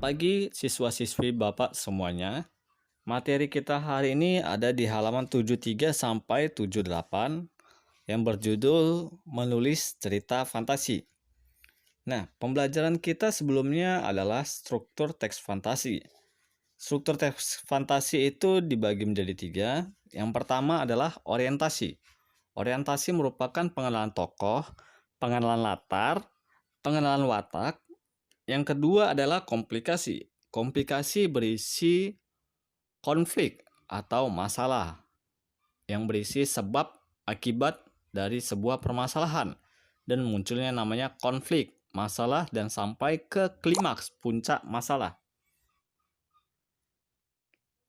pagi siswa-siswi Bapak semuanya. Materi kita hari ini ada di halaman 73 sampai 78 yang berjudul menulis cerita fantasi. Nah, pembelajaran kita sebelumnya adalah struktur teks fantasi. Struktur teks fantasi itu dibagi menjadi 3. Yang pertama adalah orientasi. Orientasi merupakan pengenalan tokoh, pengenalan latar, pengenalan watak. Yang kedua adalah komplikasi. Komplikasi berisi konflik atau masalah yang berisi sebab akibat dari sebuah permasalahan dan munculnya namanya konflik, masalah, dan sampai ke klimaks puncak masalah.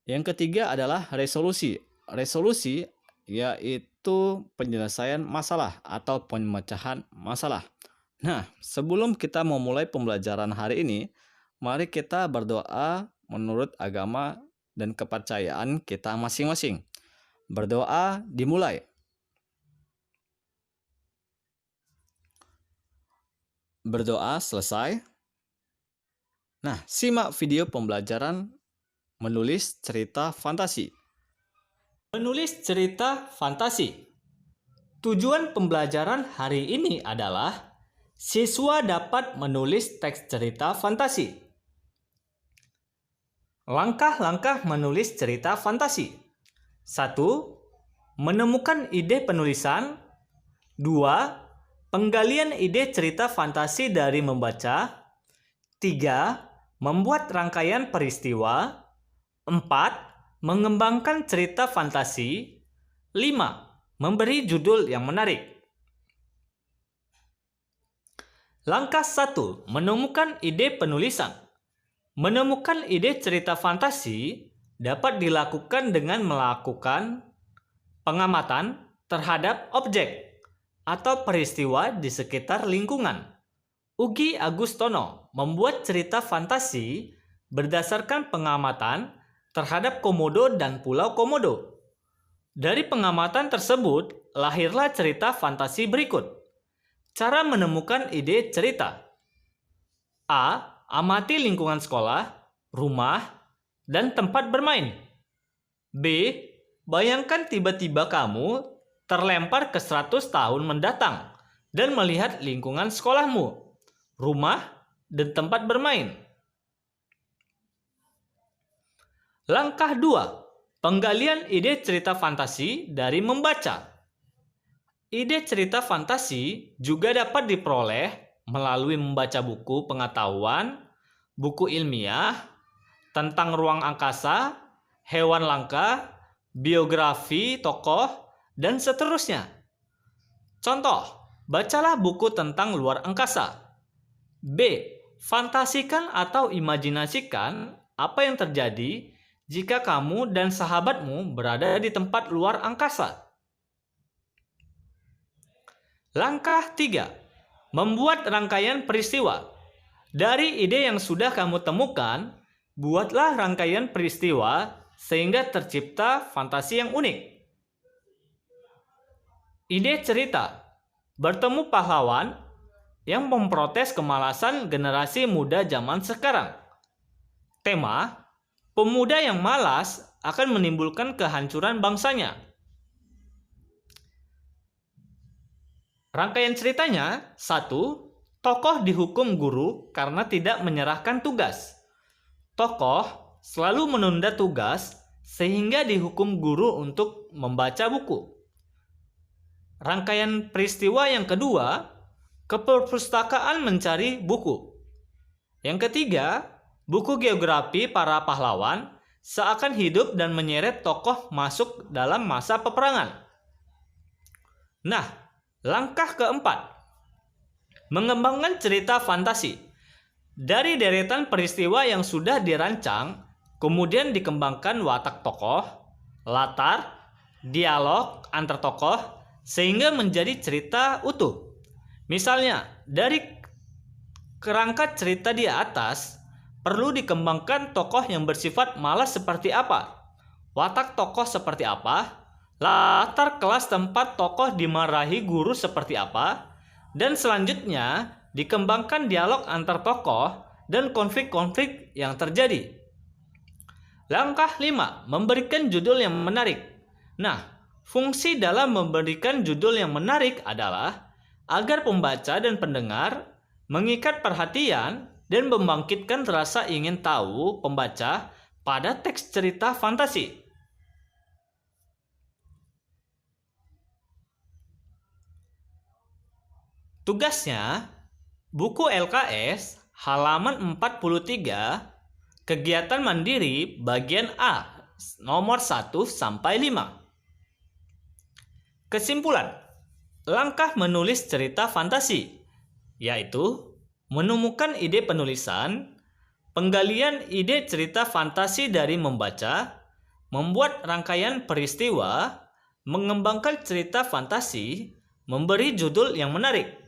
Yang ketiga adalah resolusi. Resolusi yaitu penyelesaian masalah atau pemecahan masalah. Nah, sebelum kita memulai pembelajaran hari ini, mari kita berdoa menurut agama dan kepercayaan kita masing-masing. Berdoa dimulai. Berdoa selesai. Nah, simak video pembelajaran menulis cerita fantasi. Menulis cerita fantasi. Tujuan pembelajaran hari ini adalah siswa dapat menulis teks cerita fantasi. Langkah-langkah menulis cerita fantasi. 1. Menemukan ide penulisan. 2. Penggalian ide cerita fantasi dari membaca. 3. Membuat rangkaian peristiwa. 4. Mengembangkan cerita fantasi. 5. Memberi judul yang menarik. Langkah 1. Menemukan ide penulisan. Menemukan ide cerita fantasi dapat dilakukan dengan melakukan pengamatan terhadap objek atau peristiwa di sekitar lingkungan. Ugi Agustono membuat cerita fantasi berdasarkan pengamatan terhadap Komodo dan Pulau Komodo. Dari pengamatan tersebut, lahirlah cerita fantasi berikut. Cara menemukan ide cerita. A. Amati lingkungan sekolah, rumah, dan tempat bermain. B. Bayangkan tiba-tiba kamu terlempar ke 100 tahun mendatang dan melihat lingkungan sekolahmu, rumah, dan tempat bermain. Langkah 2. Penggalian ide cerita fantasi dari membaca. Ide cerita fantasi juga dapat diperoleh melalui membaca buku pengetahuan, buku ilmiah, tentang ruang angkasa, hewan langka, biografi tokoh, dan seterusnya. Contoh, bacalah buku tentang luar angkasa. B. Fantasikan atau imajinasikan apa yang terjadi jika kamu dan sahabatmu berada di tempat luar angkasa. Langkah 3. Membuat rangkaian peristiwa. Dari ide yang sudah kamu temukan, buatlah rangkaian peristiwa sehingga tercipta fantasi yang unik. Ide cerita. Bertemu pahlawan yang memprotes kemalasan generasi muda zaman sekarang. Tema. Pemuda yang malas akan menimbulkan kehancuran bangsanya. Rangkaian ceritanya. 1. Tokoh dihukum guru karena tidak menyerahkan tugas. Tokoh selalu menunda tugas sehingga dihukum guru untuk membaca buku. Rangkaian peristiwa yang kedua. Ke perpustakaan mencari buku. Yang ketiga. Buku geografi para pahlawan seakan hidup dan menyeret tokoh masuk dalam masa peperangan. Nah, langkah keempat. Mengembangkan cerita fantasi. Dari deretan peristiwa yang sudah dirancang, kemudian dikembangkan watak tokoh, latar, dialog antar tokoh, sehingga menjadi cerita utuh. Misalnya, dari kerangka cerita di atas, perlu dikembangkan tokoh yang bersifat malas seperti apa, watak tokoh seperti apa, latar kelas tempat tokoh dimarahi guru seperti apa, dan selanjutnya dikembangkan dialog antar tokoh dan konflik-konflik yang terjadi. Langkah 5, memberikan judul yang menarik. Nah, fungsi dalam memberikan judul yang menarik adalah agar pembaca dan pendengar mengikat perhatian dan membangkitkan rasa ingin tahu pembaca pada teks cerita fantasi. Tugasnya, buku LKS halaman 43, kegiatan mandiri bagian A, nomor 1 sampai 5. Kesimpulan, langkah menulis cerita fantasi, yaitu menemukan ide penulisan, penggalian ide cerita fantasi dari membaca, membuat rangkaian peristiwa, mengembangkan cerita fantasi, memberi judul yang menarik.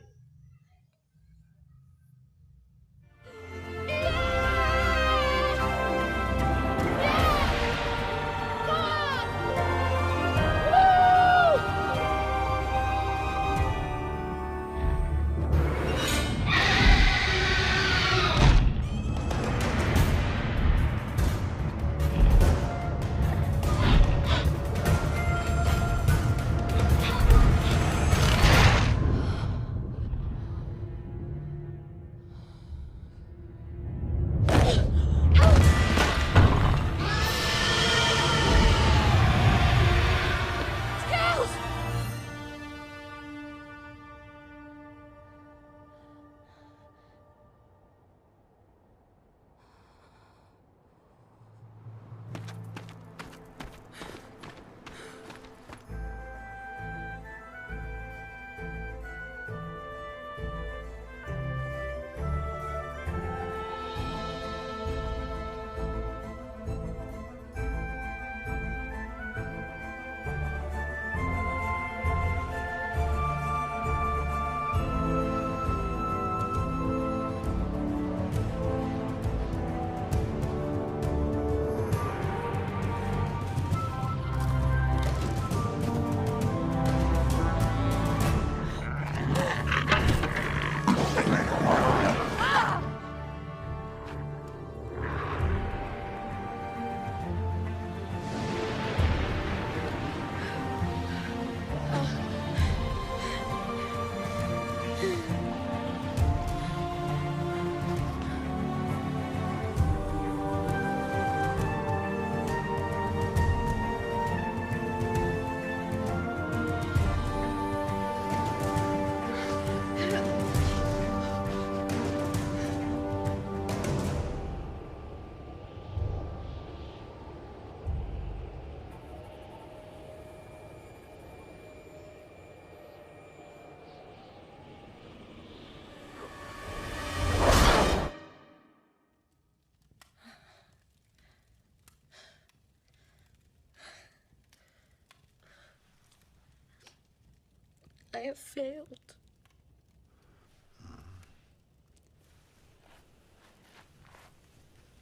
I have failed.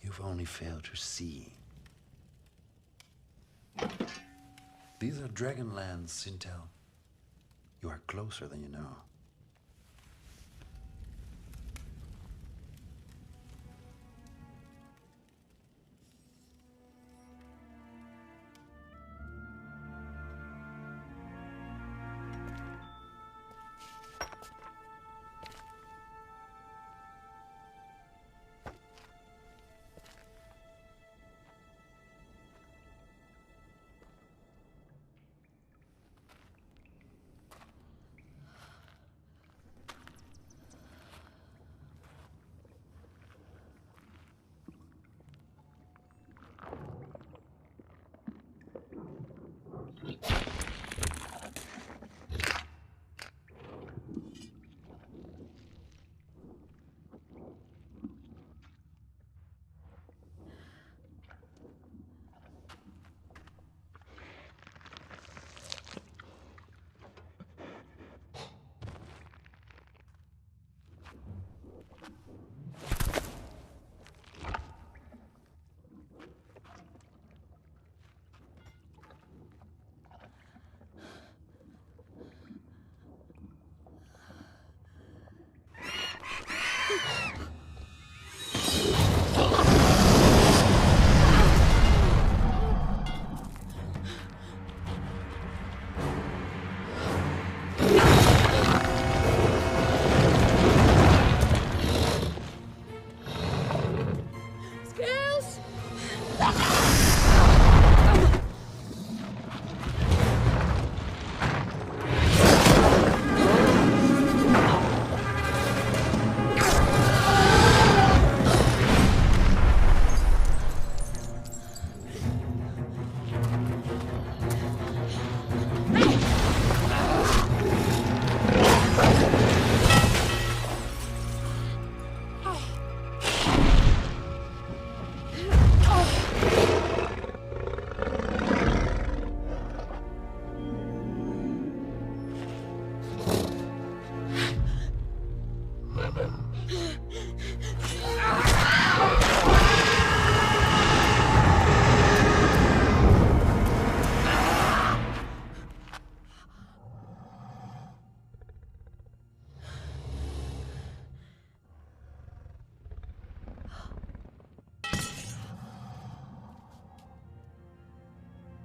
You've only failed to see. These are Dragonlands, Sintel. You are closer than you know.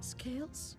Scales?